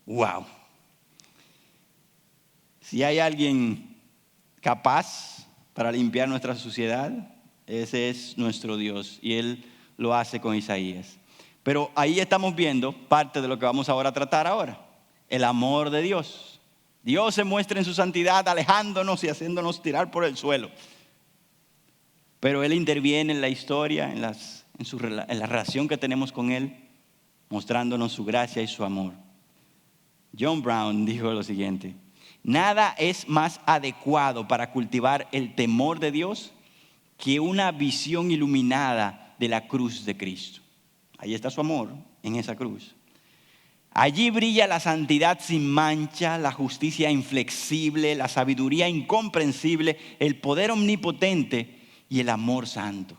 ¡Wow! Si hay alguien capaz para limpiar nuestra suciedad, ese es nuestro Dios, y Él lo hace con Isaías. Pero ahí estamos viendo parte de lo que vamos ahora a tratar ahora: el amor de Dios. Dios se muestra en su santidad, alejándonos y haciéndonos tirar por el suelo. Pero Él interviene en la historia, en la relación que tenemos con Él, mostrándonos su gracia y su amor. John Brown dijo lo siguiente: nada es más adecuado para cultivar el temor de Dios que una visión iluminada de la cruz de Cristo. Ahí está su amor, en esa cruz. Allí brilla la santidad sin mancha, la justicia inflexible, la sabiduría incomprensible, el poder omnipotente y el amor santo.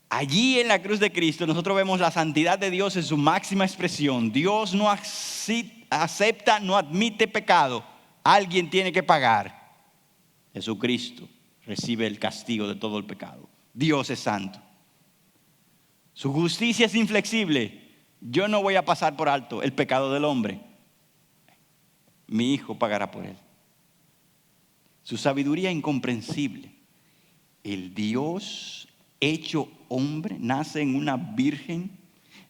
Allí en la cruz de Cristo nosotros vemos la santidad de Dios en su máxima expresión. Dios no acepta, no admite pecado. Alguien tiene que pagar. Jesucristo recibe el castigo de todo el pecado. Dios es santo. Su justicia es inflexible. Yo no voy a pasar por alto el pecado del hombre. Mi Hijo pagará por él. Su sabiduría incomprensible. El Dios hecho hombre nace en una virgen.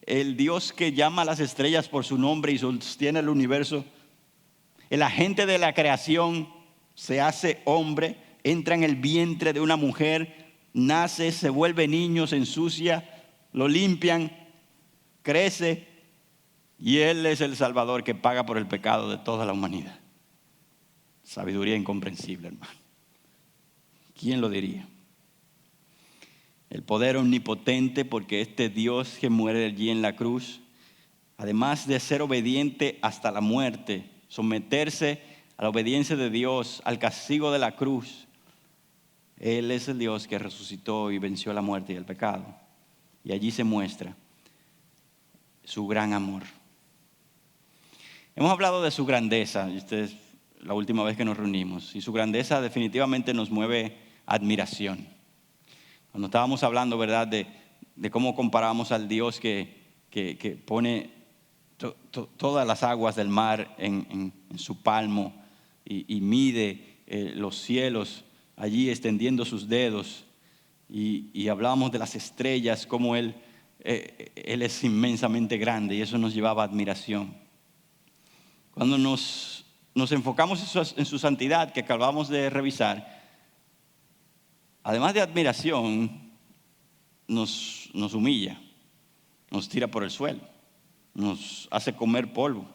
El Dios que llama a las estrellas por su nombre y sostiene el universo. El agente de la creación se hace hombre, entra en el vientre de una mujer, nace, se vuelve niño, se ensucia, lo limpian, crece y Él es el Salvador que paga por el pecado de toda la humanidad. Sabiduría incomprensible, hermano. ¿Quién lo diría? El poder omnipotente, porque este Dios que muere allí en la cruz, además de ser obediente hasta la muerte, someterse a la obediencia de Dios, al castigo de la cruz, Él es el Dios que resucitó y venció la muerte y el pecado. Y allí se muestra su gran amor. Hemos hablado de su grandeza, y ustedes, la última vez que nos reunimos, y su grandeza definitivamente nos mueve a admiración. Cuando estábamos hablando, ¿verdad?, de cómo comparamos al Dios que pone todas las aguas del mar en su palmo y mide los cielos allí extendiendo sus dedos, y hablábamos de las estrellas, cómo Él es inmensamente grande, y eso nos llevaba a admiración. Cuando nos enfocamos en su santidad, que acabamos de revisar, además de admiración, nos humilla, nos tira por el suelo, nos hace comer polvo.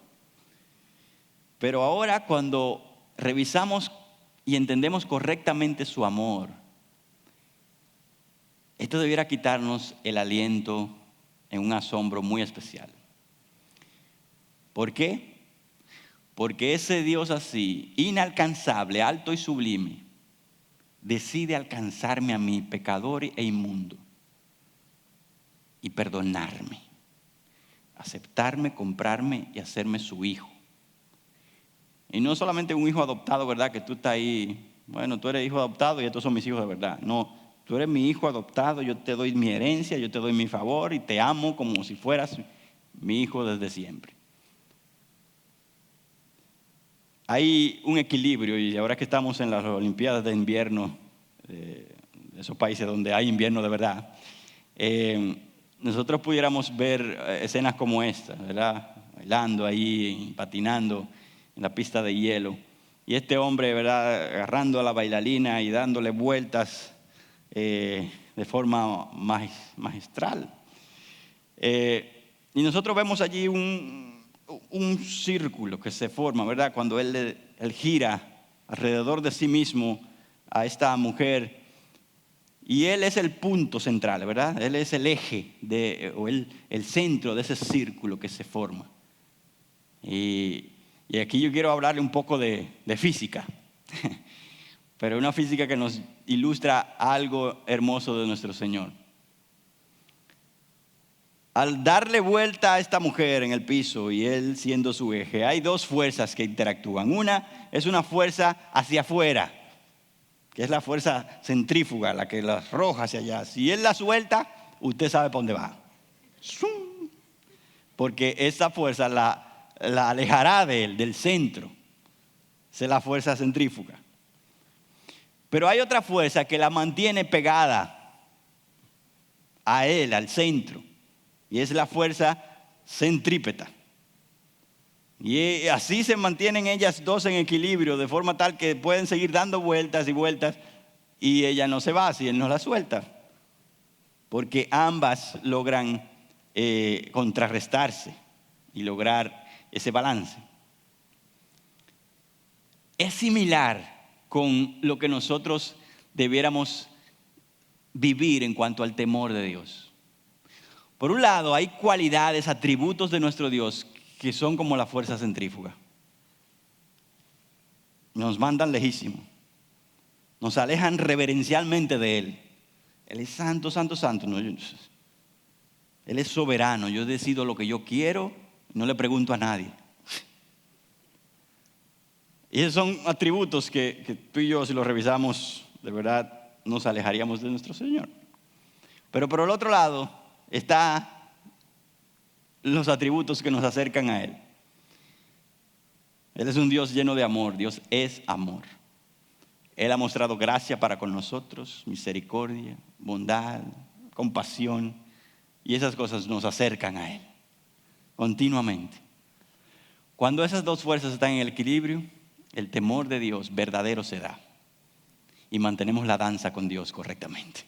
Pero ahora, cuando revisamos y entendemos correctamente su amor, esto debiera quitarnos el aliento en un asombro muy especial. ¿Por qué? Porque ese Dios así, inalcanzable, alto y sublime, decide alcanzarme a mí, pecador e inmundo, y perdonarme, aceptarme, comprarme y hacerme su hijo. Y no solamente un hijo adoptado, ¿verdad? Que tú estás ahí, bueno, tú eres hijo adoptado y estos son mis hijos de verdad. No, tú eres mi hijo adoptado, yo te doy mi herencia, yo te doy mi favor y te amo como si fueras mi hijo desde siempre. Hay un equilibrio, y ahora que estamos en las Olimpiadas de invierno, de esos países donde hay invierno de verdad, nosotros pudiéramos ver escenas como esta, ¿verdad? Bailando ahí, patinando en la pista de hielo. Y este hombre, ¿verdad?, agarrando a la bailarina y dándole vueltas de forma magistral. Y nosotros vemos allí un círculo que se forma, ¿verdad?, cuando él gira alrededor de sí mismo a esta mujer. Y él es el punto central, ¿verdad? Él es el eje o el centro de ese círculo que se forma. Y aquí yo quiero hablarle un poco de física, pero una física que nos ilustra algo hermoso de nuestro Señor. Al darle vuelta a esta mujer en el piso y él siendo su eje, hay dos fuerzas que interactúan. Una es una fuerza hacia afuera, que es la fuerza centrífuga, la que la arroja hacia allá. Si él la suelta, usted sabe para dónde va. Porque esa fuerza la alejará de él, del centro. Esa es la fuerza centrífuga. Pero hay otra fuerza que la mantiene pegada a él, al centro. Y es la fuerza centrípeta. Y así se mantienen ellas dos en equilibrio, de forma tal que pueden seguir dando vueltas y vueltas, y ella no se va si él no la suelta. Porque ambas logran contrarrestarse y lograr ese balance. Es similar con lo que nosotros debiéramos vivir en cuanto al temor de Dios. Por un lado, hay cualidades, atributos de nuestro Dios que son como la fuerza centrífuga. Nos mandan lejísimo. Nos alejan reverencialmente de Él. Él es santo, santo, santo. No, Él es soberano. Yo decido lo que yo quiero y no le pregunto a nadie. Y esos son atributos que tú y yo, si los revisamos, de verdad nos alejaríamos de nuestro Señor. Pero por el otro lado están los atributos que nos acercan a Él. Él es un Dios lleno de amor. Dios es amor. Él ha mostrado gracia para con nosotros, misericordia, bondad, compasión. Y esas cosas nos acercan a Él continuamente. Cuando esas dos fuerzas están en el equilibrio, el temor de Dios verdadero se da. y mantenemos la danza con Dios correctamente.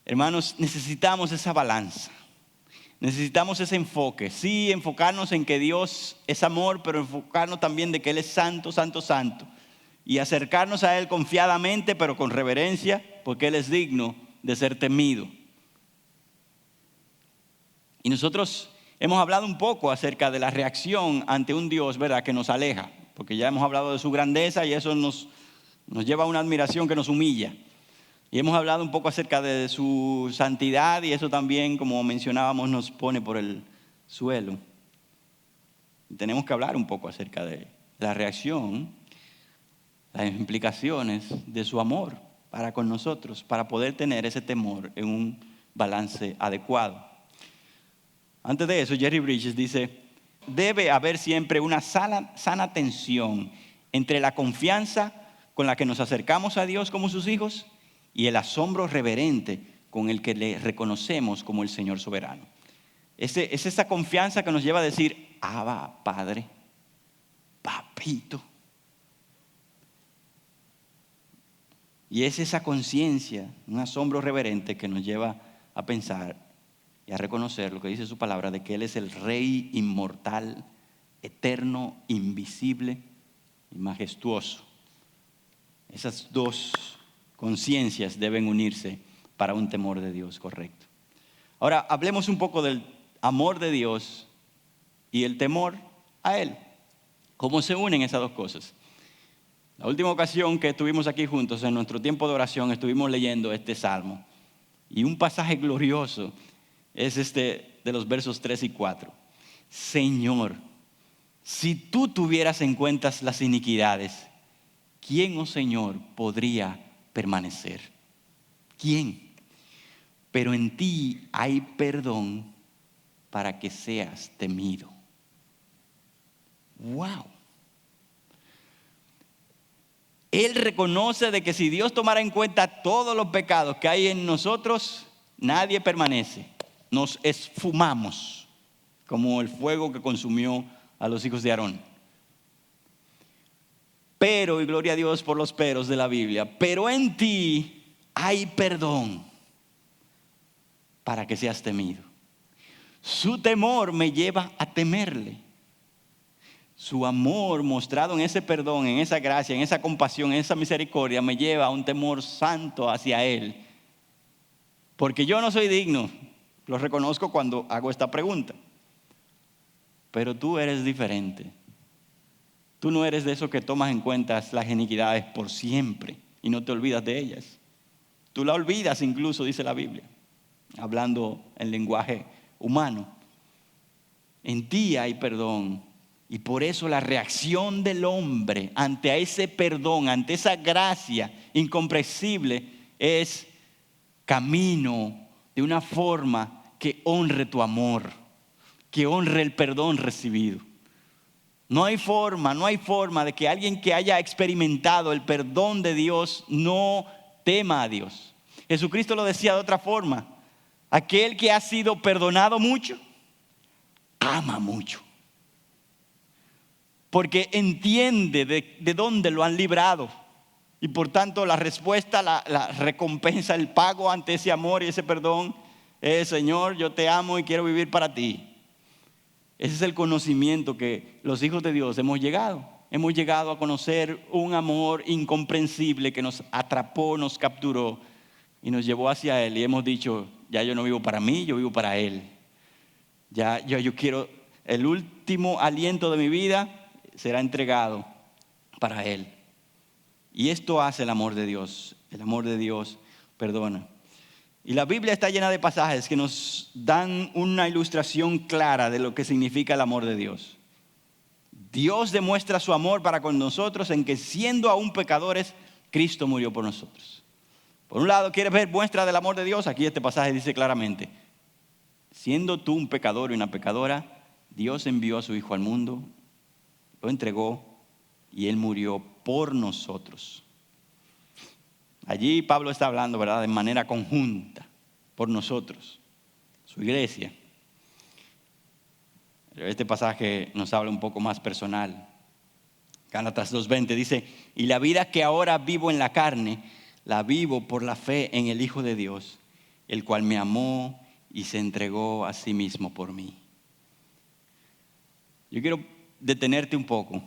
Hermanos, necesitamos esa balanza. Necesitamos ese enfoque. Sí, enfocarnos en que Dios es amor, pero enfocarnos también de que Él es santo, santo, santo. Y acercarnos a Él confiadamente, pero con reverencia, porque Él es digno de ser temido. Y nosotros hemos hablado un poco acerca de la reacción ante un Dios, ¿verdad?, que nos aleja. Porque ya hemos hablado de su grandeza y eso nos lleva a una admiración que nos humilla. Y hemos hablado un poco acerca de su santidad y eso también, como mencionábamos, nos pone por el suelo. Y tenemos que hablar un poco acerca de la reacción, las implicaciones de su amor para con nosotros, para poder tener ese temor en un balance adecuado. Antes de eso, Jerry Bridges dice, debe haber siempre una sana tensión entre la confianza con la que nos acercamos a Dios como sus hijos y el asombro reverente con el que le reconocemos como el Señor soberano. Es esa confianza que nos lleva a decir, Abba, Padre, Papito. Y es esa conciencia, un asombro reverente que nos lleva a pensar y a reconocer lo que dice su palabra, de que Él es el Rey inmortal, eterno, invisible y majestuoso. Esas dos conciencias deben unirse para un temor de Dios correcto. Ahora, hablemos un poco del amor de Dios y el temor a Él. ¿Cómo se unen esas dos cosas? La última ocasión que estuvimos aquí juntos, en nuestro tiempo de oración, estuvimos leyendo este salmo. Y un pasaje glorioso es este de los versos 3 y 4. Señor, si tú tuvieras en cuenta las iniquidades, ¿quién, oh Señor, podría permanecer? ¿Quién? Pero en ti hay perdón para que seas temido. ¡Wow! Él reconoce de que si Dios tomara en cuenta todos los pecados que hay en nosotros, nadie permanece. Nos esfumamos como el fuego que consumió a los hijos de Aarón. Pero, y gloria a Dios por los peros de la Biblia, pero en ti hay perdón para que seas temido. Su temor me lleva a temerle. Su amor mostrado en ese perdón, en esa gracia, en esa compasión, en esa misericordia, me lleva a un temor santo hacia Él. Porque yo no soy digno, lo reconozco cuando hago esta pregunta. Pero tú eres diferente. Tú no eres de esos que tomas en cuenta las iniquidades por siempre y no te olvidas de ellas. Tú la olvidas incluso, dice la Biblia, hablando en lenguaje humano. En ti hay perdón. Y por eso la reacción del hombre ante ese perdón, ante esa gracia incomprensible, es camino de una forma que honre tu amor, que honre el perdón recibido. No hay forma de que alguien que haya experimentado el perdón de Dios no tema a Dios. Jesucristo lo decía de otra forma. Aquel que ha sido perdonado mucho, ama mucho. Porque entiende de dónde lo han librado. Y por tanto la respuesta, la recompensa, el pago ante ese amor y ese perdón es: Señor, yo te amo y quiero vivir para ti. Ese es el conocimiento que los hijos de Dios hemos llegado. Hemos llegado a conocer un amor incomprensible que nos atrapó, nos capturó y nos llevó hacia Él. Y hemos dicho: ya yo no vivo para mí, yo vivo para Él. Ya yo quiero el último aliento de mi vida será entregado para Él. Y esto hace el amor de Dios. El amor de Dios perdona. Y la Biblia está llena de pasajes que nos dan una ilustración clara de lo que significa el amor de Dios. Dios demuestra su amor para con nosotros en que, siendo aún pecadores, Cristo murió por nosotros. Por un lado, ¿quieres ver muestra del amor de Dios? Aquí este pasaje dice claramente: siendo tú un pecador y una pecadora, Dios envió a su Hijo al mundo, lo entregó y Él murió por nosotros. Allí Pablo está hablando, ¿verdad?, de manera conjunta, por nosotros, su iglesia. Este pasaje nos habla un poco más personal. Gálatas 2:20 dice, y la vida que ahora vivo en la carne, la vivo por la fe en el Hijo de Dios, el cual me amó y se entregó a sí mismo por mí. Yo quiero detenerte un poco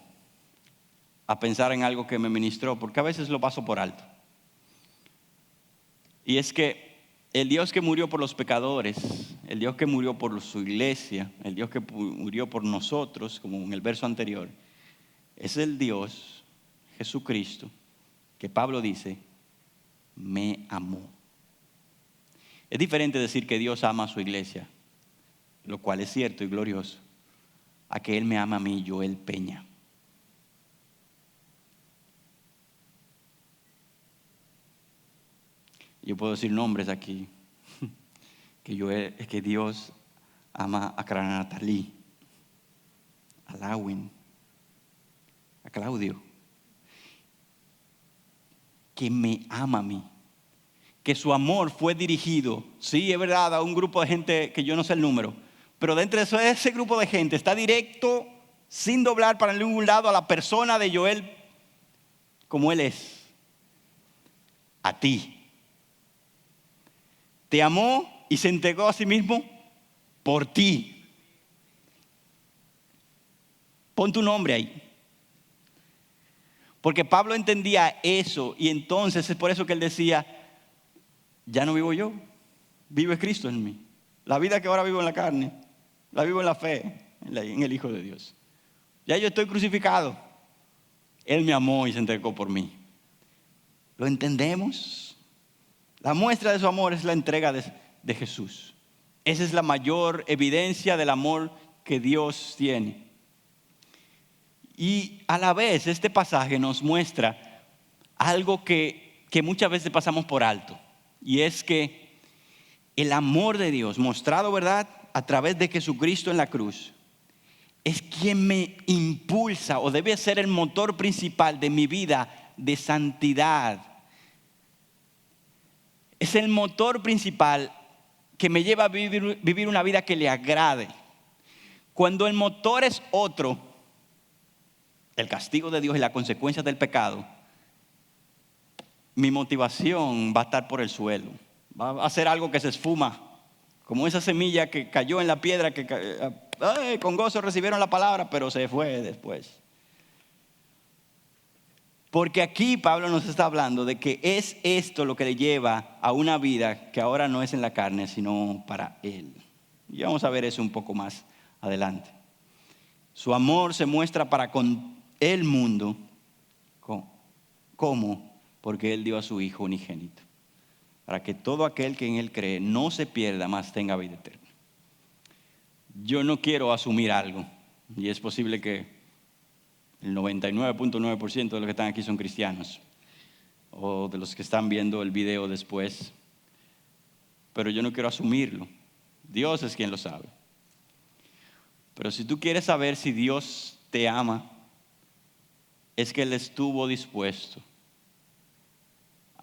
a pensar en algo que me ministró, porque a veces lo paso por alto. Y es que el Dios que murió por los pecadores, el Dios que murió por su iglesia, el Dios que murió por nosotros, como en el verso anterior, es el Dios, Jesucristo, que Pablo dice, me amó. Es diferente decir que Dios ama a su iglesia, lo cual es cierto y glorioso, a que Él me ama a mí, Joel Peña. Yo puedo decir nombres aquí, que Dios ama a Clara Natalí, a Lawin, a Claudio, que me ama a mí, que su amor fue dirigido, sí, es verdad, a un grupo de gente que yo no sé el número, pero dentro de ese grupo de gente está directo, sin doblar para ningún lado, a la persona de Joel como Él es, a ti. Te amó y se entregó a sí mismo por ti. Pon tu nombre ahí. Porque Pablo entendía eso y entonces es por eso que él decía, ya no vivo yo, vive Cristo en mí. La vida que ahora vivo en la carne, la vivo en la fe, en el Hijo de Dios. Ya yo estoy crucificado. Él me amó y se entregó por mí. ¿Lo entendemos? La muestra de su amor es la entrega de Jesús. Esa es la mayor evidencia del amor que Dios tiene. Y a la vez este pasaje nos muestra algo que muchas veces pasamos por alto. Y es que el amor de Dios mostrado, ¿verdad?, a través de Jesucristo en la cruz, es quien me impulsa o debe ser el motor principal de mi vida de santidad. Es el motor principal que me lleva a vivir una vida que le agrade. Cuando el motor es otro, el castigo de Dios y las consecuencias del pecado, mi motivación va a estar por el suelo. Va a ser algo que se esfuma, como esa semilla que cayó en la piedra, que con gozo recibieron la palabra, pero se fue después. Porque aquí Pablo nos está hablando de que es esto lo que le lleva a una vida que ahora no es en la carne, sino para Él. Y vamos a ver eso un poco más adelante. Su amor se muestra para con el mundo. ¿Cómo? Porque Él dio a su Hijo unigénito, para que todo aquel que en Él cree no se pierda, mas tenga vida eterna. Yo no quiero asumir algo, y es posible que el 99.9% de los que están aquí son cristianos, o de los que están viendo el video después, pero yo no quiero asumirlo. Dios es quien lo sabe. Pero si tú quieres saber si Dios te ama, es que Él estuvo dispuesto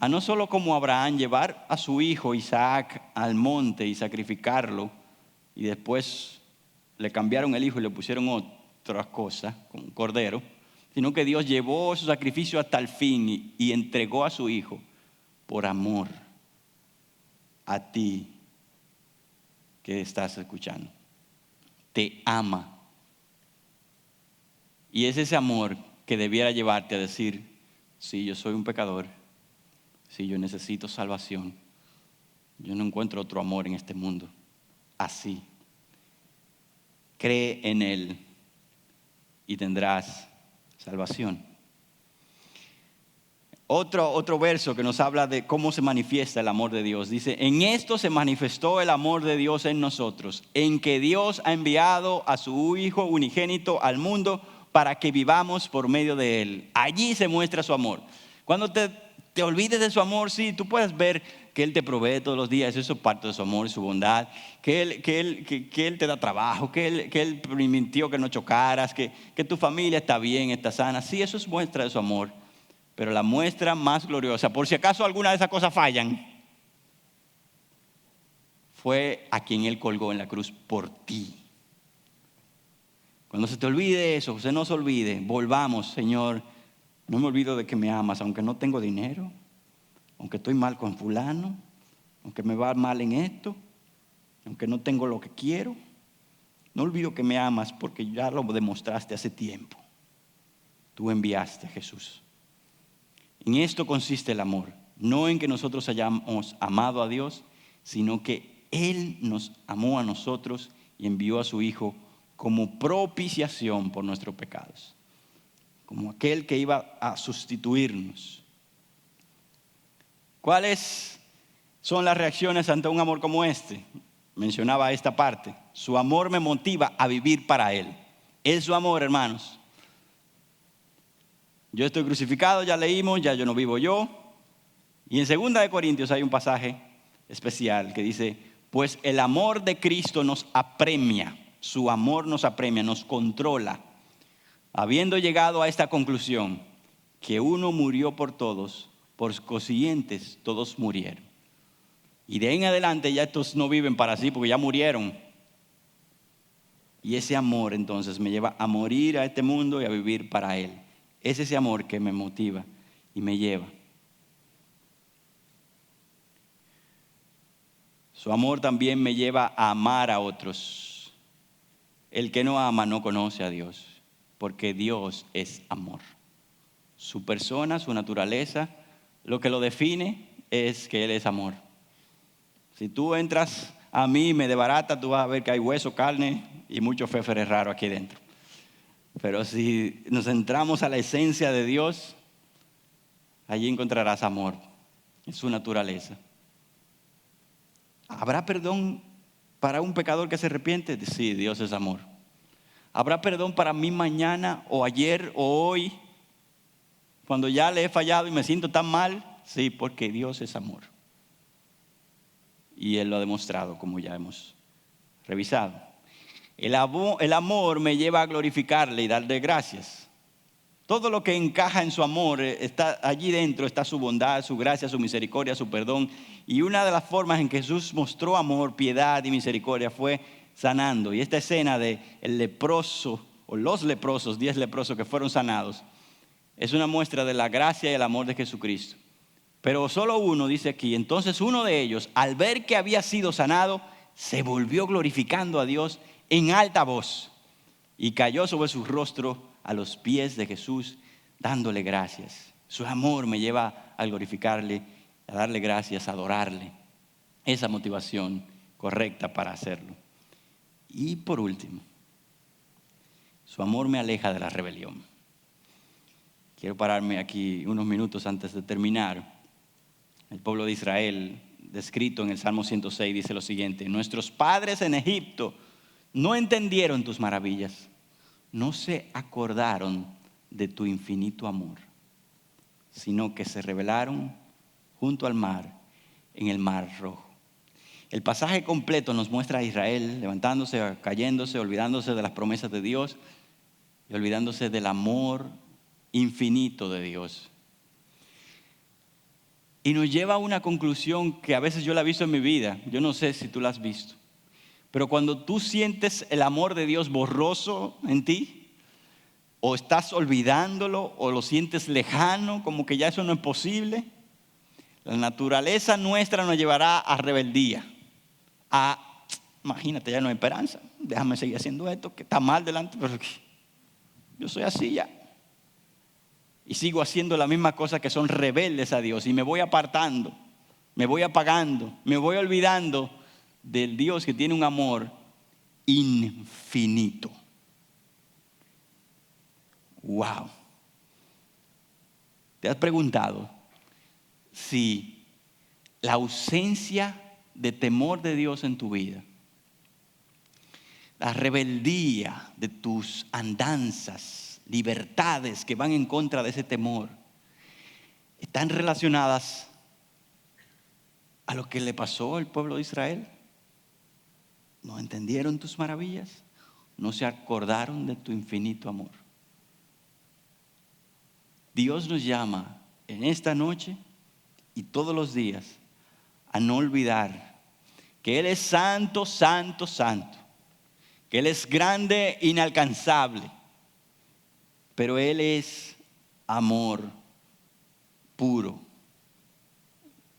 a no solo como Abraham llevar a su hijo Isaac al monte y sacrificarlo, y después le cambiaron el hijo y le pusieron otras cosas, como un cordero, sino que Dios llevó su sacrificio hasta el fin y entregó a su hijo por amor a ti que estás escuchando. Te ama. Y es ese amor que debiera llevarte a decir, sí, yo soy un pecador, sí, yo necesito salvación, yo no encuentro otro amor en este mundo. Así, cree en Él y tendrás salvación. Otro verso que nos habla de cómo se manifiesta el amor de Dios. Dice, en esto se manifestó el amor de Dios en nosotros, en que Dios ha enviado a su Hijo unigénito al mundo para que vivamos por medio de Él. Allí se muestra su amor. Cuando te olvides de su amor, sí, tú puedes ver que Él te provee todos los días, eso es parte de su amor y su bondad, que Él te da trabajo, que Él permitió que no chocaras, que tu familia está bien, está sana. Sí, eso es muestra de su amor. Pero la muestra más gloriosa, por si acaso alguna de esas cosas fallan, fue a quien Él colgó en la cruz por ti. Cuando se te olvide eso, se nos olvide, volvamos, Señor, no me olvido de que me amas, aunque no tengo dinero, aunque estoy mal con fulano, aunque me va mal en esto, aunque no tengo lo que quiero. No olvido que me amas porque ya lo demostraste hace tiempo. Tú enviaste, Jesús. En esto consiste el amor, no en que nosotros hayamos amado a Dios, sino que Él nos amó a nosotros y envió a su Hijo como propiciación por nuestros pecados, como aquel que iba a sustituirnos. ¿Cuáles son las reacciones ante un amor como este? Mencionaba esta parte. Su amor me motiva a vivir para Él. Es su amor, hermanos. Yo estoy crucificado, ya leímos, ya yo no vivo yo. Y en 2 Corintios hay un pasaje especial que dice, pues el amor de Cristo nos apremia, su amor nos apremia, nos controla, habiendo llegado a esta conclusión, que uno murió por todos, por consiguientes todos murieron. Y de ahí en adelante ya estos no viven para sí porque ya murieron. Y ese amor entonces me lleva a morir a este mundo y a vivir para Él. Es ese amor que me motiva y me lleva. Su amor también me lleva a amar a otros. El que no ama no conoce a Dios, porque Dios es amor. Su persona, su naturaleza, lo que lo define es que Él es amor. Si tú entras a mí y me desbaratas, tú vas a ver que hay hueso, carne y mucho féfere raro aquí dentro. Pero si nos centramos a la esencia de Dios, allí encontrarás amor en su naturaleza. ¿Habrá perdón para un pecador que se arrepiente? Sí, Dios es amor. ¿Habrá perdón para mí mañana o ayer o hoy, cuando ya le he fallado y me siento tan mal? Sí, porque Dios es amor. Y Él lo ha demostrado, como ya hemos revisado. El amor me lleva a glorificarle y darle gracias. Todo lo que encaja en su amor, está allí dentro, está su bondad, su gracia, su misericordia, su perdón. Y una de las formas en que Jesús mostró amor, piedad y misericordia fue sanando. Y esta escena de el leproso, o los leprosos, 10 leprosos que fueron sanados, es una muestra de la gracia y el amor de Jesucristo. Pero solo uno dice aquí, entonces uno de ellos, al ver que había sido sanado, se volvió glorificando a Dios en alta voz y cayó sobre su rostro a los pies de Jesús, dándole gracias. Su amor me lleva a glorificarle, a darle gracias, a adorarle. Esa motivación correcta para hacerlo. Y por último, su amor me aleja de la rebelión. Quiero pararme aquí unos minutos antes de terminar. El pueblo de Israel, descrito en el Salmo 106, dice lo siguiente: nuestros padres en Egipto no entendieron tus maravillas, no se acordaron de tu infinito amor, sino que se rebelaron junto al mar, en el mar rojo. El pasaje completo nos muestra a Israel levantándose, cayéndose, olvidándose de las promesas de Dios y olvidándose del amor infinito de Dios. Y nos lleva a una conclusión que a veces yo la he visto en mi vida, yo no sé si tú la has visto. Pero cuando tú sientes el amor de Dios borroso en ti, o estás olvidándolo, o lo sientes lejano, como que ya eso no es posible, la naturaleza nuestra nos llevará a rebeldía. Imagínate, ya no hay esperanza, déjame seguir haciendo esto, que está mal delante, pero yo soy así ya. Y sigo haciendo la misma cosa que son rebeldes a Dios, y me voy apartando, me voy apagando, me voy olvidando del Dios que tiene un amor infinito. Wow. ¿Te has preguntado si la ausencia de temor de Dios en tu vida, la rebeldía de tus andanzas, libertades que van en contra de ese temor, están relacionadas a lo que le pasó al pueblo de Israel? ¿No entendieron tus maravillas? ¿No se acordaron de tu infinito amor? Dios nos llama en esta noche y todos los días a no olvidar que Él es santo, santo, santo. que Él es grande, inalcanzable, pero Él es amor puro,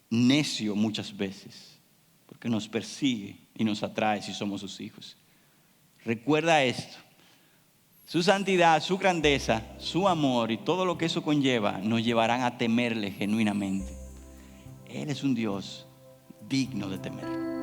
necio muchas veces, porque nos persigue y nos atrae si somos sus hijos. Recuerda esto: su santidad, su grandeza, su amor y todo lo que eso conlleva nos llevarán a temerle genuinamente. Él es un Dios digno de temer.